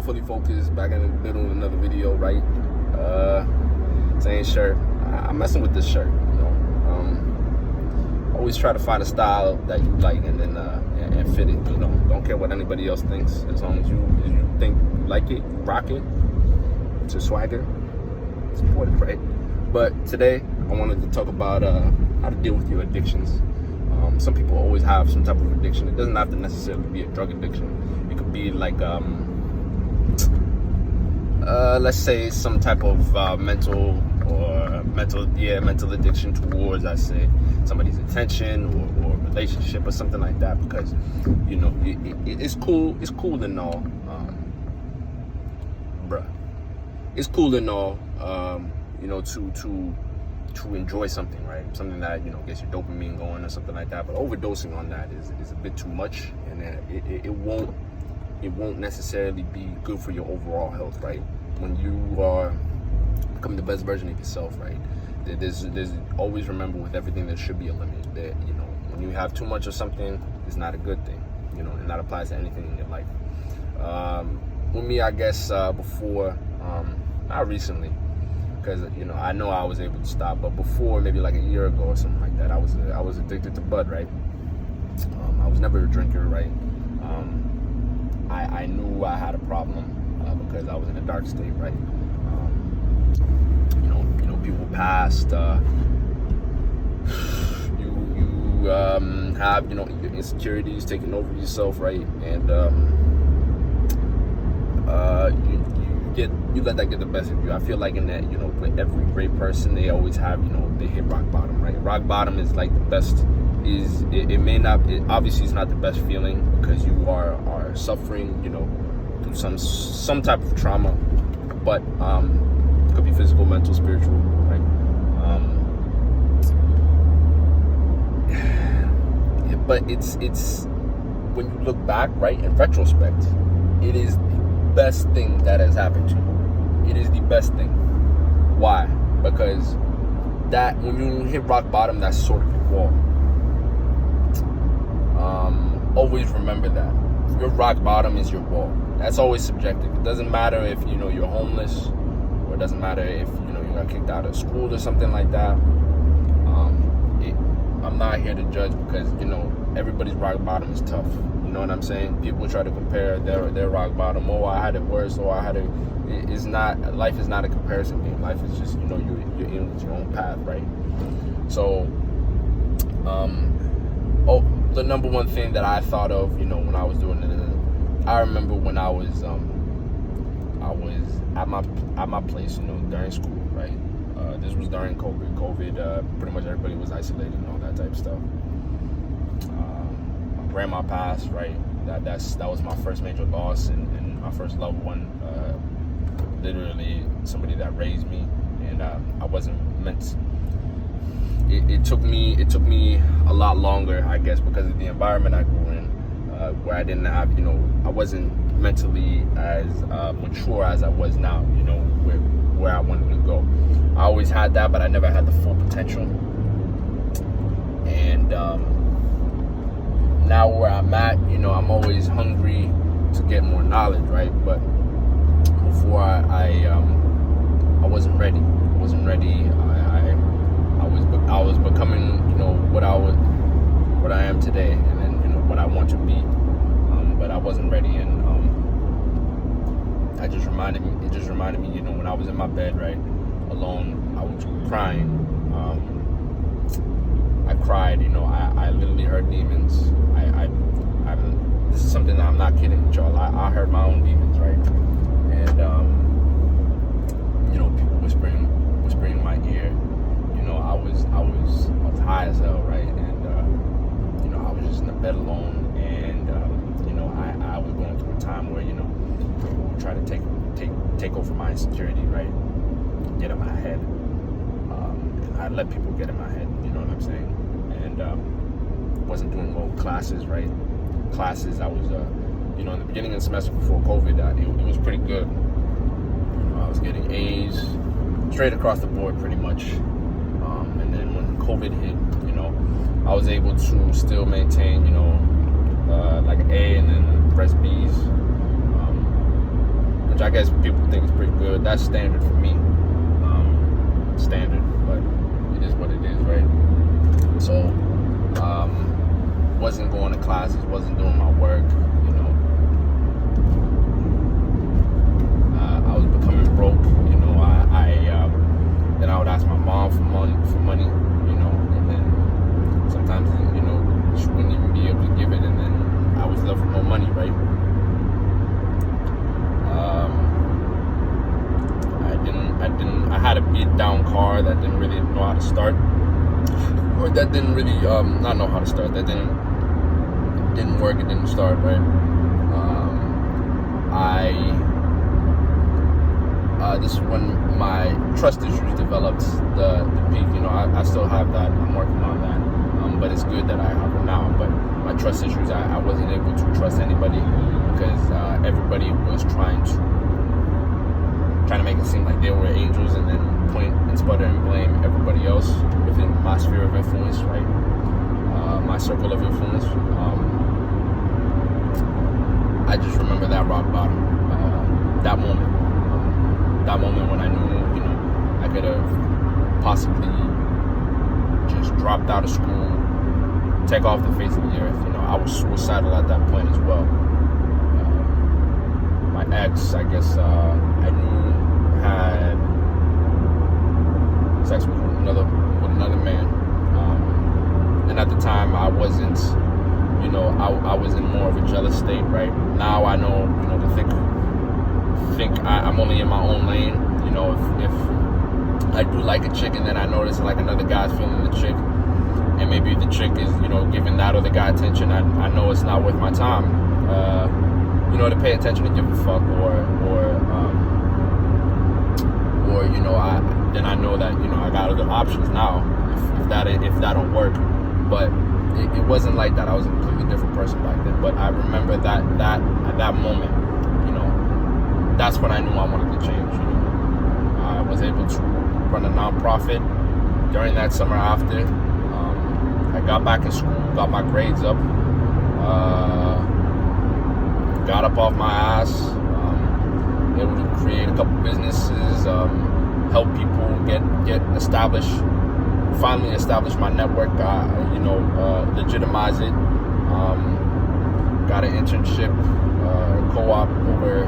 fully focused, back in the middle of another video, right? Same shirt. I'm messing with this shirt, always try to find a style that you like and then and fit it, Don't care what anybody else thinks, as long as you think you like it, rock it. It's a swagger. Support it, right? But today, I wanted to talk about how to deal with your addictions. Some people always have some type of addiction. It doesn't have to necessarily be a drug addiction. It could be like, let's say, some type of mental addiction towards, I say, somebody's attention or relationship or something like that. Because it's cool. It's cool and all, It's cool and all, to enjoy something, right? Something that gets your dopamine going or something like that. But overdosing on that is a bit too much, and it won't necessarily be good for your overall health, right? When you are becoming the best version of yourself, right? There's always remember, with everything there should be a limit. That when you have too much of something, it's not a good thing, and that applies to anything in your life. With me, I guess before, not recently, because I know I was able to stop, but before, maybe like a year ago or something like that, I was addicted to bud, right? I was never a drinker, right? I knew I had a problem because I was in a dark state, right? People passed. You have your insecurities taking over yourself, right? And you let that get the best of you. I feel like in that, with every great person, they always have, they hit rock bottom, right? Rock bottom is like the best. Obviously it's not the best feeling, because you are suffering, through some type of trauma, but it could be physical, mental, spiritual, right? But it's when you look back, right, in retrospect, it is the best thing that has happened to you. It is the best thing. Why? Because that, when you hit rock bottom, that's sort of your wall. Always remember that your rock bottom is your wall. That's always subjective. It doesn't matter if you're homeless, or it doesn't matter if you got kicked out of school or something like that. I'm not here to judge, because everybody's rock bottom is tough. You know what I'm saying? People try to compare their rock bottom. Oh, I had it worse. Or I had it. It's not. Life is not a comparison game. Life is just you're in with your own path, right? So, the number one thing that I thought of, when I was doing it, I remember when I was at my place, during school, right? This was during COVID. Pretty much everybody was isolated and all that type of stuff. My grandma passed, right? That was my first major loss, and my first loved one. Literally somebody that raised me, and I wasn't meant. It took me a lot longer, I guess, because of the environment I grew in, where I didn't have, I wasn't mentally as mature as I was now, where I wanted to go. I always had that, but I never had the full potential. And now where I'm at, I'm always hungry to get more knowledge, right? But before I wasn't ready. I wasn't ready. I was becoming, what I am today, and then what I want to be. But I wasn't ready, and it just reminded me, when I was in my bed, right, alone, I was crying. I cried, I literally heard demons. This is something that I'm not kidding with y'all. I heard my own demons, right? And people whispering in my ear. I was high as hell, right? And I was just in the bed alone, and I was going through a time where people would try to take over my insecurity, right? Get in my head. And I let people get in my head, you know what I'm saying? And wasn't doing well with classes, right? Classes, I was in the beginning of the semester before COVID, it was pretty good. I was getting A's straight across the board, pretty much. And then when COVID hit, I was able to still maintain, like an A and then the rest B's. which I guess people think is pretty good. That's standard for me. Standard, but it is what it is, right? So, wasn't going to classes, wasn't doing my work, you know. I was becoming broke, you know. Then I would ask my mom for money, you know, and then sometimes, you know, she wouldn't even be able to give it, and then I was left with no money, right? I had a beat down car that didn't really know how to start, or that didn't really not know how to start. That didn't work. It didn't start, right? This is when my trust issues developed the peak. You know, I still have that. I'm working on that, but it's good that I have it now. But my trust issues, I wasn't able to trust anybody because everybody was trying to make it seem like they were angels, and then point and sputter and blame everybody else within my sphere of influence, right? My circle of influence. I just remember that rock bottom, that moment when I knew, you know, I could have possibly just dropped out of school, take off the face of the earth. You know, I was suicidal at that point as well. My ex, I guess, I knew had sex with another man, and at the time I wasn't, you know, I was in more of a jealous state, right? Now I know, you know, to think I'm only in my own lane. You know, if I do like a chick and then I notice like another guy's feeling the chick, and maybe the chick is, you know, giving that other guy attention, I know it's not worth my time, you know, to pay attention, to give a fuck, or you know, I know that, you know, I got other options now if that don't work. But it wasn't like that. I was a completely different person back then. But I remember that at that moment, you know, that's when I knew I wanted to change. You know, I was able to run a nonprofit during that summer after. I got back in school, got my grades up, got up off my ass, able to create a couple businesses, help people get established, finally establish my network, you know, legitimize it. Got an internship, co-op over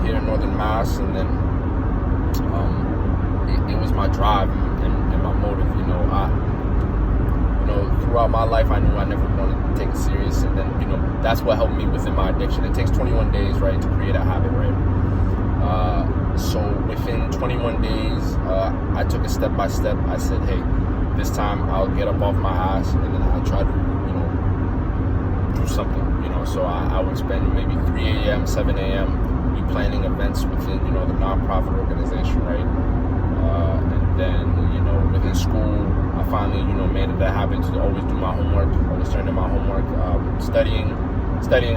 here in Northern Mass, and then it was my drive and my motive. You know, throughout my life, I knew I never wanted to take it serious, and then, you know, that's what helped me within my addiction. It takes 21 days, right, to create a habit, right? So within 21 days, I took it step by step. I said, hey, this time I'll get up off my ass, and then I'll try to, you know, do something, you know. So I would spend maybe 3 a.m., 7 a.m. be planning events within, you know, the nonprofit organization, right? And then, you know, within school, I finally, you know, made it a habit to always do my homework, always turn in my homework. Studying,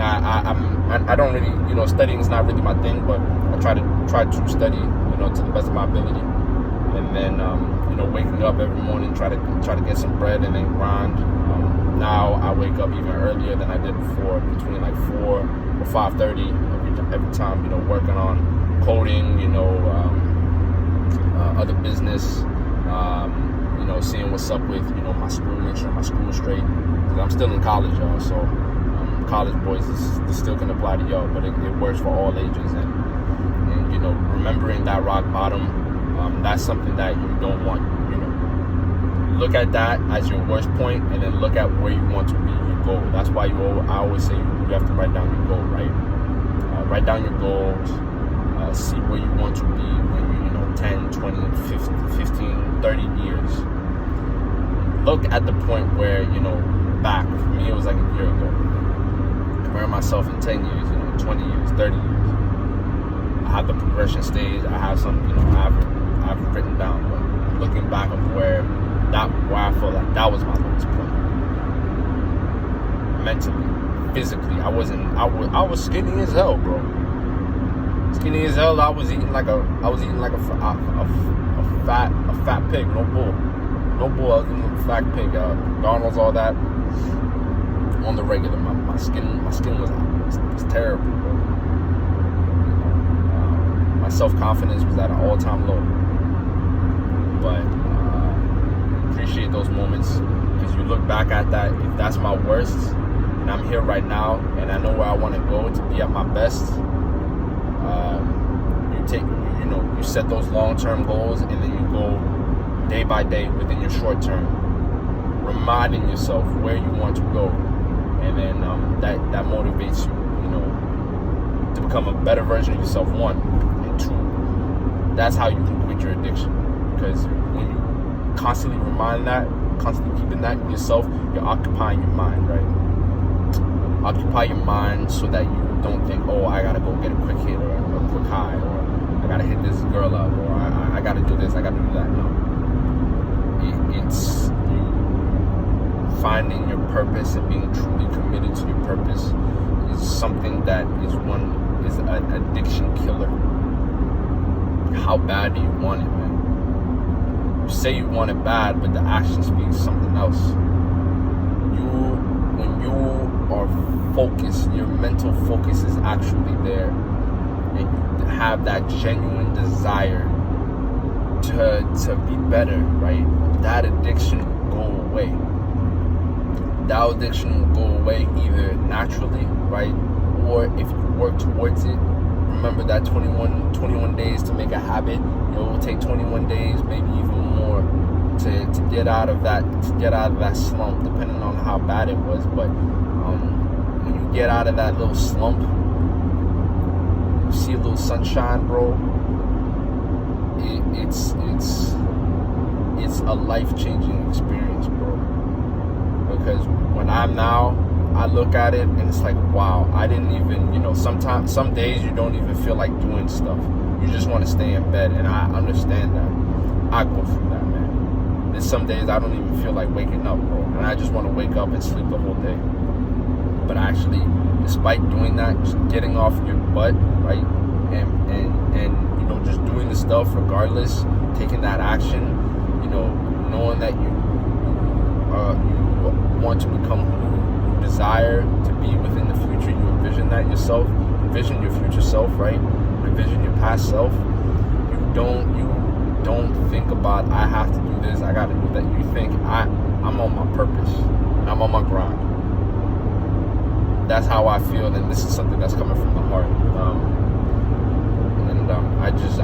I don't really, you know, studying is not really my thing, but I try to study, you know, to the best of my ability. And then, you know, waking up every morning, try to get some bread and then grind. Now I wake up even earlier than I did before, between like 4 or 5:30 every time, you know, working on coding, you know, other business, you know, seeing what's up with, you know, my school, make sure my school is straight, because I'm still in college, y'all. So college boys, this still can apply to y'all, but it works for all ages. And you know, remembering that rock bottom, that's something that you don't want. You know, look at that as your worst point, and then look at where you want to be, your goal. That's why I always say you have to write down your goal, right? Write down your goals, see where you want to be when you know, 10, 20, 15, 30 years. Look at the point where, you know, back, for me it was like a year ago. Compare myself in 10 years, you know, 20 years, 30 years. I have the progression stage, I have some, you know, I have it written down, but looking back on where I feel like that was my lowest point. Mentally, physically, I was skinny as hell, bro. Skinny as hell. I was eating like a fat pig. No bull. I was eating a fat pig. McDonald's, all that on the regular. My skin was terrible, bro. My self-confidence was at an all-time low. But appreciate those moments, because you look back at that. If that's my worst, and I'm here right now, and I know where I want to go to be at my best, you set those long-term goals, and then you go day by day within your short term, reminding yourself where you want to go, and then that motivates you, to become a better version of yourself. One, and two, that's how you can quit your addiction, because when you constantly remind that, constantly keeping that in yourself, you're occupying your mind, right? Occupy your mind so that you don't think, oh, I gotta go get a quick hit or a quick high, or I gotta hit this girl up, or I gotta do this, I gotta do that. No. It's you finding your purpose and being truly committed to your purpose is something that is an addiction killer. How bad do you want it, man? You say you want it bad, but the action speaks something else. When you are focused, your mental focus is actually there, and you have that genuine desire to be better, right? That addiction will go away. That addiction will go away either naturally, right? Or if you work towards it. Remember that 21 days to make a habit. It will take 21 days, maybe even more, to get out of that slump, depending on how bad it was. But when you get out of that little slump, you see a little sunshine, bro. It's a life-changing experience, bro. Because when I look at it and it's like, wow, I didn't even, sometimes, some days you don't even feel like doing stuff. You just want to stay in bed, and I understand that. I go through that, man. There's some days I don't even feel like waking up, bro, and I just want to wake up and sleep the whole day. But actually, despite doing that, just getting off your butt, right, and just doing the stuff regardless, taking that action, knowing that you want to become who you desire to be within the future. You envision that yourself, envision your future self, right? Envision your past self. You don't think about, I have to do this, I got to do that. You think, I'm on my purpose, and I'm on my grind. That's how I feel, and this is something that's coming from the heart. I just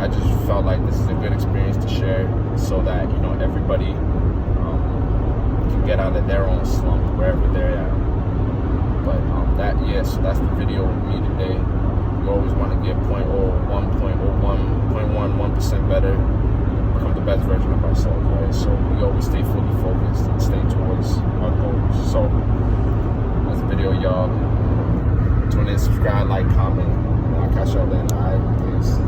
felt like this is a good experience to share, so that everybody can get out of their own slump wherever they're at. But so that's the video with me today. We always want to get 0.1% better, become the best version of ourselves, right? So we always stay fully focused and stay towards our goals. So that's the video, y'all. Tune in, subscribe, like, comment. I'll catch y'all then. All right, peace.